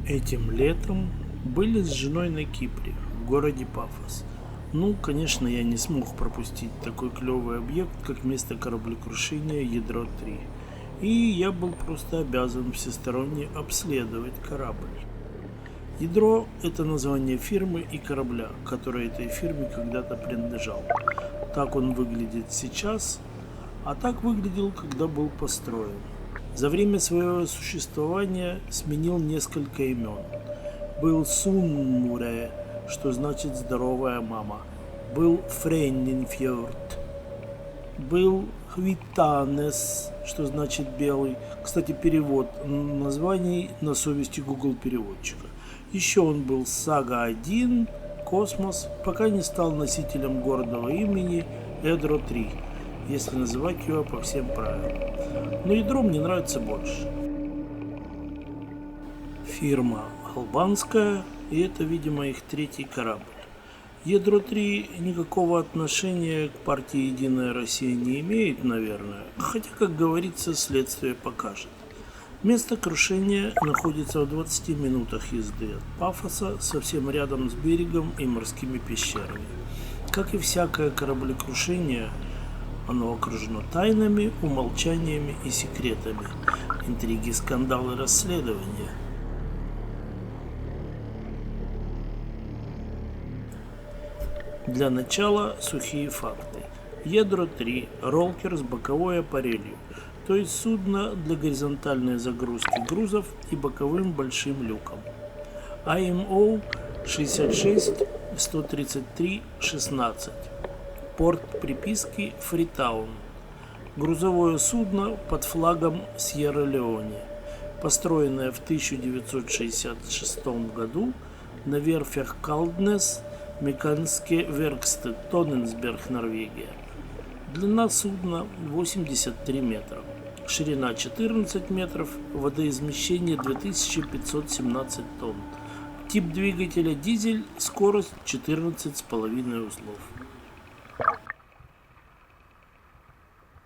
Этим летом были с женой на Кипре, в городе Пафос. Конечно, я не смог пропустить такой клевый объект, как место кораблекрушения Ядро-3. И я был просто обязан всесторонне обследовать корабль. Ядро – это название фирмы и корабля, который этой фирме когда-то принадлежал. Так он выглядит сейчас, а так выглядел, когда был построен. За время своего существования сменил несколько имен. Был Сунмуре, что значит «здоровая мама». Был Фрейнинфьорд. Был Хвитанес, что значит «белый». Кстати, перевод названий на совести Google переводчика. Еще он был Сага-1, Космос, пока не стал носителем гордого имени Ядро-3, если называть его по всем правилам. Но ядро мне нравится больше. Фирма албанская, и это, видимо, их третий корабль. Ядро-3 никакого отношения к партии «Единая Россия» не имеет, наверное, хотя, как говорится, следствие покажет. Место крушения находится в 20 минутах езды от Пафоса, совсем рядом с берегом и морскими пещерами. Как и всякое кораблекрушение, оно окружено тайнами, умолчаниями и секретами, интриги, скандалы, расследования. Для начала сухие факты. Ядро-3 – роллкер с боковой аппарелью, то есть судно для горизонтальной загрузки грузов и боковым большим люком. IMO 66-133-16. Порт приписки Фритаун. Грузовое судно под флагом Сьерра-Леоне, построенное в 1966 году на верфях Калднес, Меканske Verksted, Тонненсберг, Норвегия. Длина судна 83 метра, ширина 14 метров, водоизмещение 2517 тонн. Тип двигателя дизель, скорость 14,5 узлов.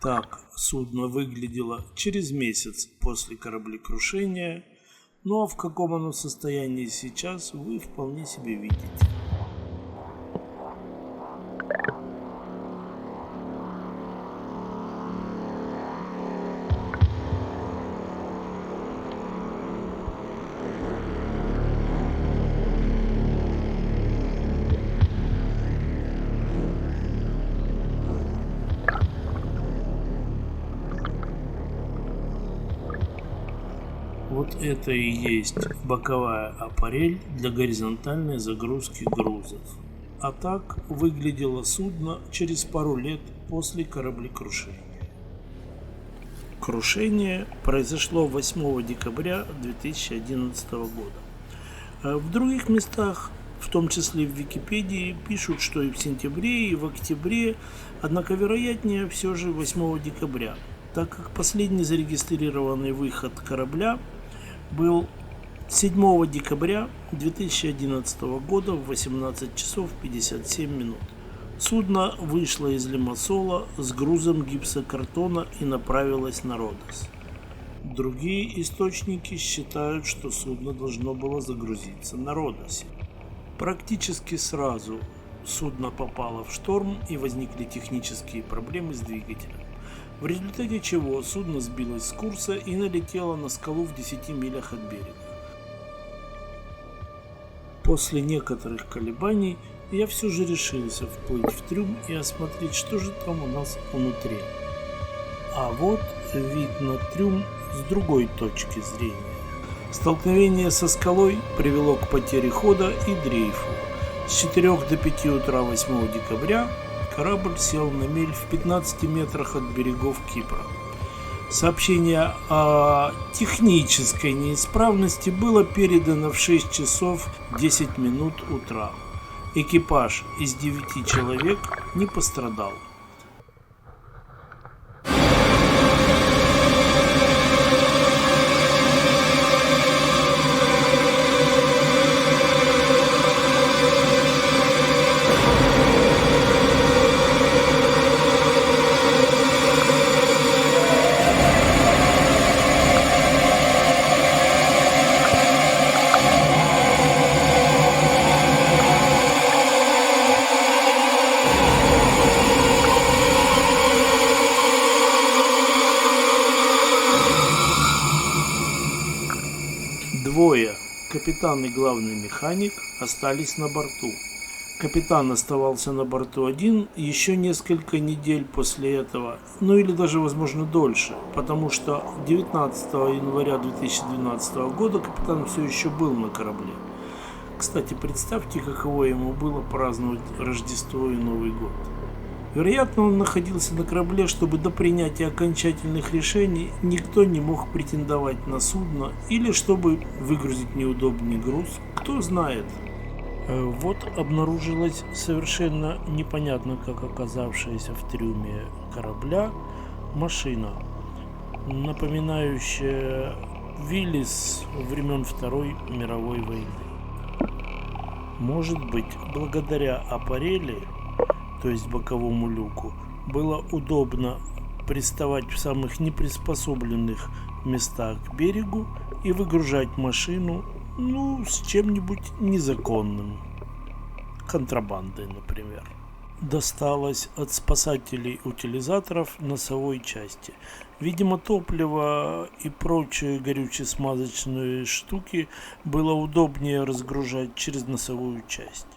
Так судно выглядело через месяц после кораблекрушения, а в каком оно состоянии сейчас, вы вполне себе видите. Вот это и есть боковая аппарель для горизонтальной загрузки грузов. А так выглядело судно через пару лет после кораблекрушения. Крушение произошло 8 декабря 2011 года. В других местах, в том числе в Википедии, пишут, что и в сентябре, и в октябре, однако вероятнее все же 8 декабря, так как последний зарегистрированный выход корабля был 7 декабря 2011 года в 18 часов 57 минут. Судно вышло из Лимассола с грузом гипсокартона и направилось на Родос. Другие источники считают, что судно должно было загрузиться на Родосе. Практически сразу судно попало в шторм и возникли технические проблемы с двигателем, в результате чего судно сбилось с курса и налетело на скалу в 10 милях от берега. После некоторых колебаний я все же решился вплыть в трюм и осмотреть, что же там у нас внутри. А вот вид на трюм с другой точки зрения. Столкновение со скалой привело к потере хода и дрейфу. С 4 до 5 утра 8 декабря корабль сел на мель в 15 метрах от берегов Кипра. Сообщение о технической неисправности было передано в 6 часов 10 минут утра. Экипаж из 9 человек не пострадал. Двое, капитан и главный механик, остались на борту. Капитан оставался на борту один еще несколько недель после этого, ну или даже, возможно, дольше, потому что 19 января 2012 года капитан все еще был на корабле. Кстати, представьте, каково ему было праздновать Рождество и Новый год. Вероятно, он находился на корабле, чтобы до принятия окончательных решений никто не мог претендовать на судно или чтобы выгрузить неудобный груз, кто знает. Вот обнаружилась совершенно непонятно как оказавшаяся в трюме корабля машина, напоминающая Виллис времен Второй мировой войны. Может быть, благодаря аппарели, то есть боковому люку, было удобно приставать в самых неприспособленных местах к берегу и выгружать машину, с чем-нибудь незаконным, контрабандой, например. Досталось от спасателей-утилизаторов носовой части. Видимо, топливо и прочие горюче-смазочные штуки было удобнее разгружать через носовую часть.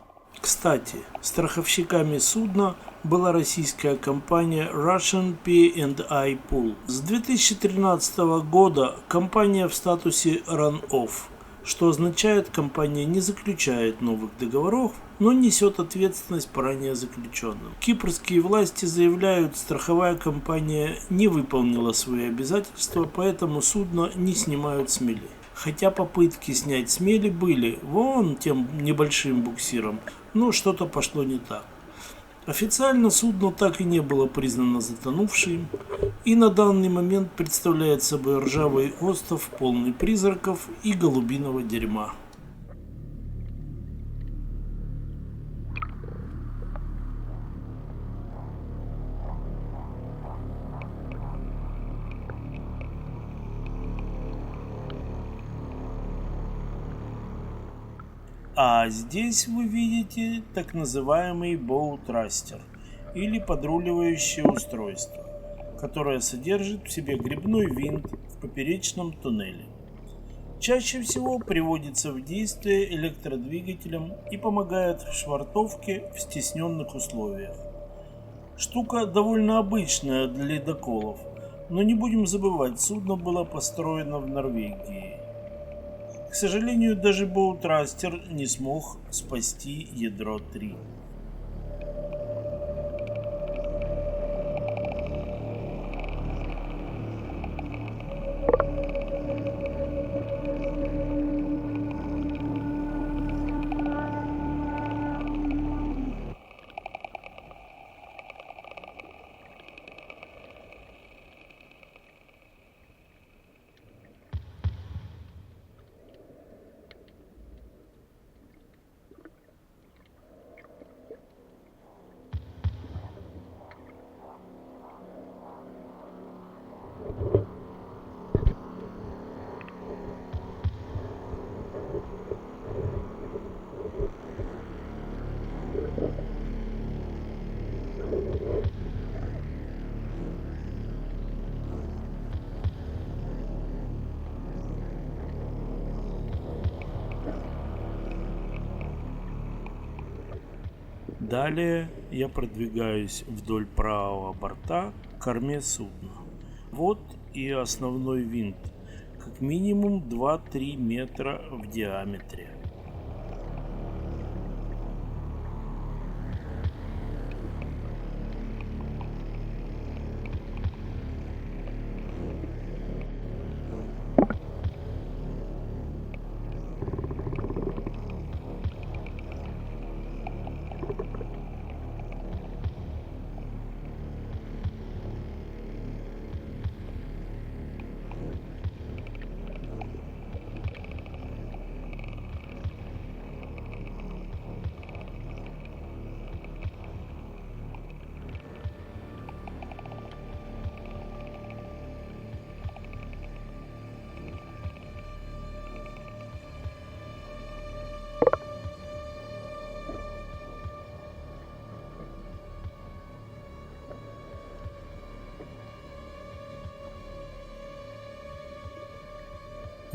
Кстати, страховщиками судна была российская компания Russian P&I Pool. С 2013 года компания в статусе Run-Off, что означает, компания не заключает новых договоров, но несет ответственность по ранее заключенным. Кипрские власти заявляют, страховая компания не выполнила свои обязательства, поэтому судно не снимают с мели. Хотя попытки снять с мели были вон тем небольшим буксиром, но что-то пошло не так. Официально судно так и не было признано затонувшим, и на данный момент представляет собой ржавый остов, полный призраков и голубиного дерьма. А здесь вы видите так называемый боутрастер или подруливающее устройство, которое содержит в себе гребной винт в поперечном туннеле. Чаще всего приводится в действие электродвигателем и помогает в швартовке в стесненных условиях. Штука довольно обычная для ледоколов, но не будем забывать, судно было построено в Норвегии. К сожалению, даже боутрастер не смог спасти Ядро-3. Далее я продвигаюсь вдоль правого борта к корме судна. Вот и основной винт, как минимум 2-3 метра в диаметре.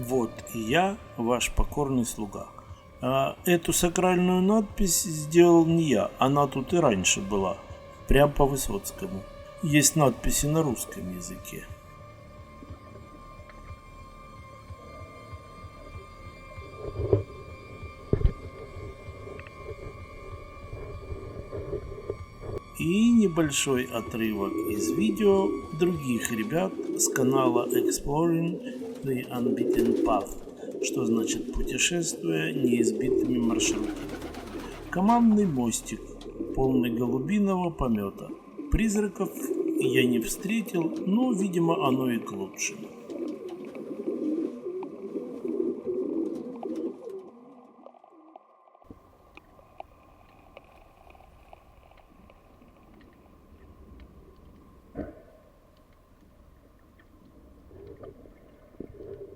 Вот и я, ваш покорный слуга. Эту сакральную надпись сделал не я, она тут и раньше была, прям по Высоцкому. Есть надписи на русском языке. И небольшой отрывок из видео других ребят с канала Exploring the Unbeaten Path, что значит путешествуя неизбитыми маршрутами. Командный мостик, полный голубиного помета. Призраков я не встретил, но, видимо, оно и к лучшему.